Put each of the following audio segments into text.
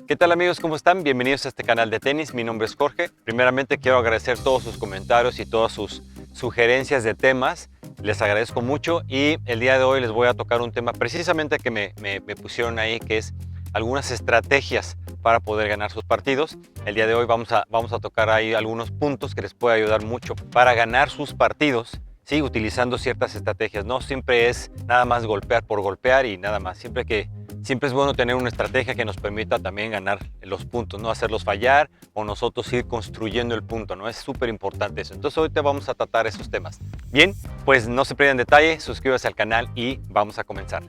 ¿Qué tal amigos? ¿Cómo están? Bienvenidos a este canal de tenis. Mi nombre es Jorge. Primeramente quiero agradecer todos sus comentarios y todas sus sugerencias de temas. Les agradezco mucho y el día de hoy les voy a tocar un tema precisamente que me pusieron ahí, que es algunas estrategias para poder ganar sus partidos. El día de hoy vamos a tocar ahí algunos puntos que les puede ayudar mucho para ganar sus partidos, ¿sí? Utilizando ciertas estrategias. No siempre es nada más golpear por golpear y nada más. Siempre es bueno tener una estrategia que nos permita también ganar los puntos, no hacerlos fallar o nosotros ir construyendo el punto, ¿no? Es súper importante eso. Entonces hoy te vamos a tratar esos temas. Bien, pues no se pierdan detalle, suscríbase al canal y vamos a comenzar.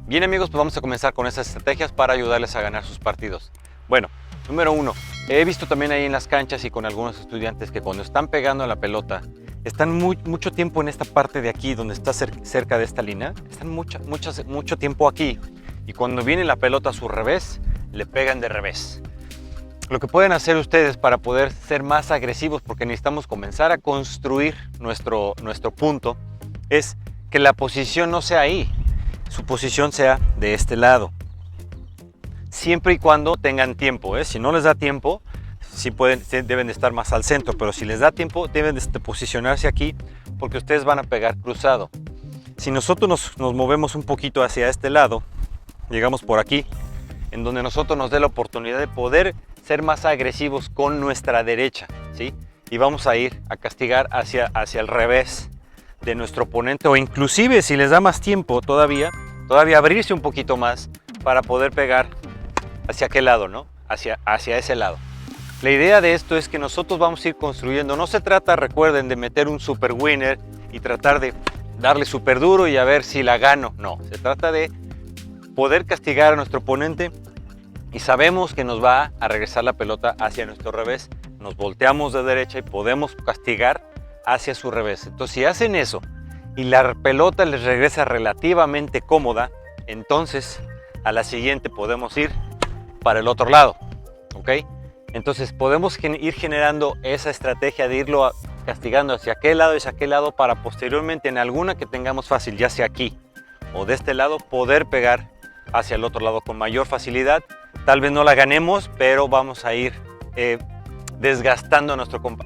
Bien amigos, pues vamos a comenzar con estas estrategias para ayudarles a ganar sus partidos. Bueno, número uno, he visto también ahí en las canchas y con algunos estudiantes que cuando están pegando a la pelota, están mucho tiempo en esta parte de aquí donde está cerca de esta línea, están mucho tiempo aquí y cuando viene la pelota a su revés, le pegan de revés. Lo que pueden hacer ustedes para poder ser más agresivos, porque necesitamos comenzar a construir nuestro punto, es que la posición no sea ahí, su posición sea de este lado. Siempre y cuando tengan tiempo, si no les da tiempo, deben de estar más al centro, pero si les da tiempo, deben de posicionarse aquí porque ustedes van a pegar cruzado. Si nosotros nos movemos un poquito hacia este lado, llegamos por aquí, en donde nosotros nos dé la oportunidad de poder ser más agresivos con nuestra derecha, ¿sí? Y vamos a ir a castigar hacia el revés de nuestro oponente, o inclusive si les da más tiempo todavía abrirse un poquito más para poder pegar hacia aquel lado, ¿no? Hacia ese lado. La idea de esto es que nosotros vamos a ir construyendo. No se trata, recuerden, de meter un super winner y tratar de darle súper duro y a ver si la gano. No, se trata de poder castigar a nuestro oponente y sabemos que nos va a regresar la pelota hacia nuestro revés. Nos volteamos de derecha y podemos castigar hacia su revés. Entonces, si hacen eso y la pelota les regresa relativamente cómoda, entonces a la siguiente podemos ir para el otro lado, ¿ok? Entonces podemos ir generando esa estrategia de irlo castigando hacia aquel lado y hacia aquel lado para posteriormente en alguna que tengamos fácil, ya sea aquí o de este lado, poder pegar hacia el otro lado con mayor facilidad. Tal vez no la ganemos, pero vamos a ir desgastando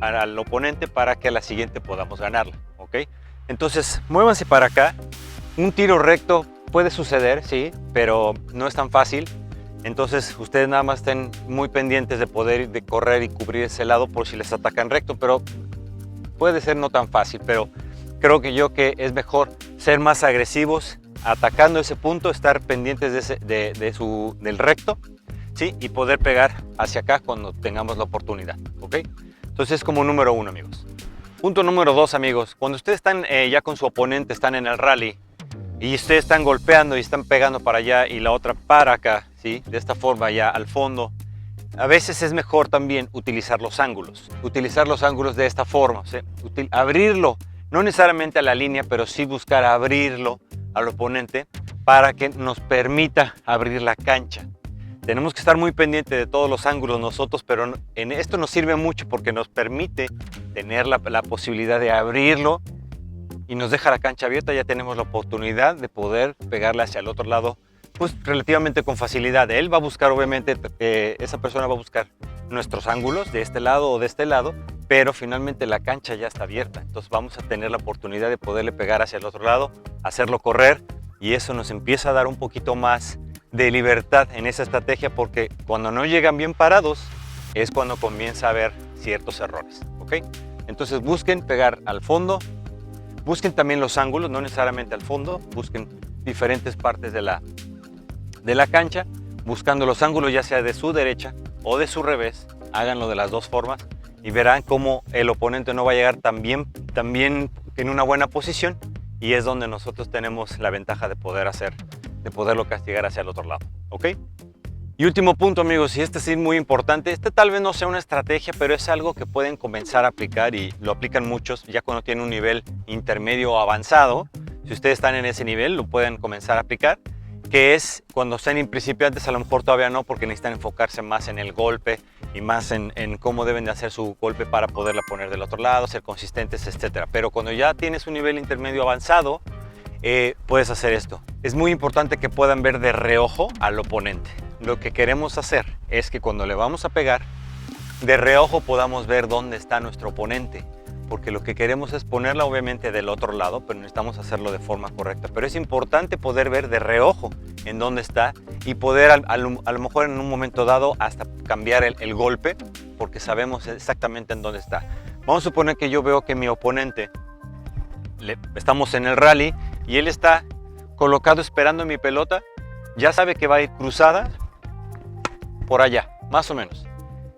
al oponente para que a la siguiente podamos ganarla, ¿ok? Entonces muévanse para acá. Un tiro recto puede suceder, sí, pero no es tan fácil. Entonces ustedes nada más estén muy pendientes de poder correr y cubrir ese lado por si les atacan recto, pero puede ser no tan fácil. Pero creo que es mejor ser más agresivos atacando ese punto, estar pendientes del recto, ¿sí? Y poder pegar hacia acá cuando tengamos la oportunidad, ¿ok? Entonces es como número uno, amigos. Punto número dos, amigos, cuando ustedes están ya con su oponente, están en el rally y ustedes están golpeando y están pegando para allá y la otra para acá, ¿sí? De esta forma ya al fondo, a veces es mejor también utilizar los ángulos de esta forma, ¿sí? Abrirlo, no necesariamente a la línea, pero sí buscar abrirlo al oponente para que nos permita abrir la cancha. Tenemos que estar muy pendientes de todos los ángulos nosotros, pero en esto nos sirve mucho porque nos permite tener la posibilidad de abrirlo y nos deja la cancha abierta. Ya tenemos la oportunidad de poder pegarle hacia el otro lado pues relativamente con facilidad. Él va a buscar, obviamente, esa persona va a buscar nuestros ángulos de este lado o de este lado, pero finalmente la cancha ya está abierta. Entonces vamos a tener la oportunidad de poderle pegar hacia el otro lado, hacerlo correr, y eso nos empieza a dar un poquito más de libertad en esa estrategia, porque cuando no llegan bien parados es cuando comienza a haber ciertos errores, ¿ok? Entonces busquen pegar al fondo, busquen también los ángulos, no necesariamente al fondo, busquen diferentes partes de la cancha, buscando los ángulos ya sea de su derecha o de su revés. Háganlo de las dos formas y verán cómo el oponente no va a llegar tan bien en una buena posición, y es donde nosotros tenemos la ventaja de poderlo castigar hacia el otro lado, ¿ok? Y último punto, amigos, y este sí es muy importante. Este tal vez no sea una estrategia, pero es algo que pueden comenzar a aplicar y lo aplican muchos ya cuando tienen un nivel intermedio o avanzado. Si ustedes están en ese nivel, lo pueden comenzar a aplicar. que es cuando están principiantes, a lo mejor todavía no, porque necesitan enfocarse más en el golpe y más en cómo deben de hacer su golpe para poderla poner del otro lado, ser consistentes, etc. Pero cuando ya tienes un nivel intermedio avanzado, puedes hacer esto. Es muy importante que puedan ver de reojo al oponente. Lo que queremos hacer es que cuando le vamos a pegar, de reojo podamos ver dónde está nuestro oponente, porque lo que queremos es ponerla obviamente del otro lado, pero necesitamos hacerlo de forma correcta. Pero es importante poder ver de reojo en dónde está y poder a lo mejor en un momento dado hasta cambiar el golpe, porque sabemos exactamente en dónde está. Vamos a suponer que yo veo que mi oponente, estamos en el rally y él está colocado esperando mi pelota, ya sabe que va a ir cruzada por allá, más o menos.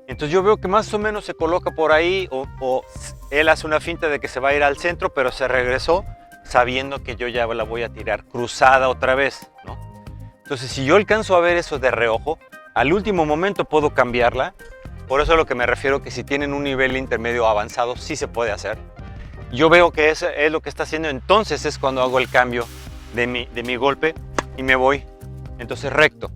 Entonces yo veo que más o menos se coloca por ahí o él hace una finta de que se va a ir al centro, pero se regresó sabiendo que yo ya la voy a tirar cruzada otra vez, ¿no? Entonces si yo alcanzo a ver eso de reojo, al último momento puedo cambiarla. Por eso es a lo que me refiero, que si tienen un nivel intermedio avanzado sí se puede hacer. Yo veo que eso es lo que está haciendo, entonces es cuando hago el cambio de mi golpe y me voy entonces recto.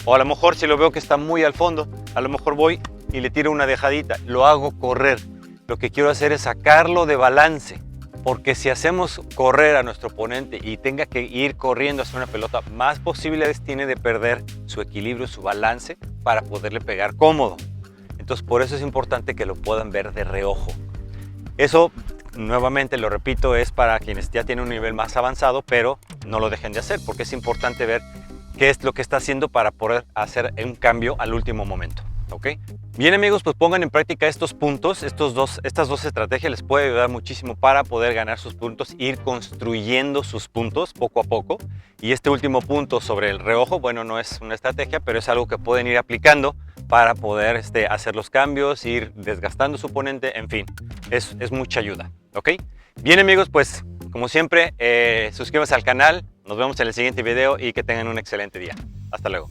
O a lo mejor si lo veo que está muy al fondo, a lo mejor voy y le tiro una dejadita, lo hago correr. Lo que quiero hacer es sacarlo de balance, porque si hacemos correr a nuestro oponente y tenga que ir corriendo hacia una pelota, más posibilidades tiene de perder su equilibrio, su balance para poderle pegar cómodo. Entonces por eso es importante que lo puedan ver de reojo. Eso, nuevamente lo repito, es para quienes ya tienen un nivel más avanzado, pero no lo dejen de hacer, porque es importante ver qué es lo que está haciendo para poder hacer un cambio al último momento. ¿Ok? Bien amigos, pues pongan en práctica estos puntos, estas dos estrategias les puede ayudar muchísimo para poder ganar sus puntos, ir construyendo sus puntos poco a poco. Y este último punto sobre el reojo, bueno, no es una estrategia, pero es algo que pueden ir aplicando para poder hacer los cambios, ir desgastando su oponente, en fin, es mucha ayuda. ¿Ok? Bien amigos, pues como siempre, suscríbanse al canal, nos vemos en el siguiente video y que tengan un excelente día. Hasta luego.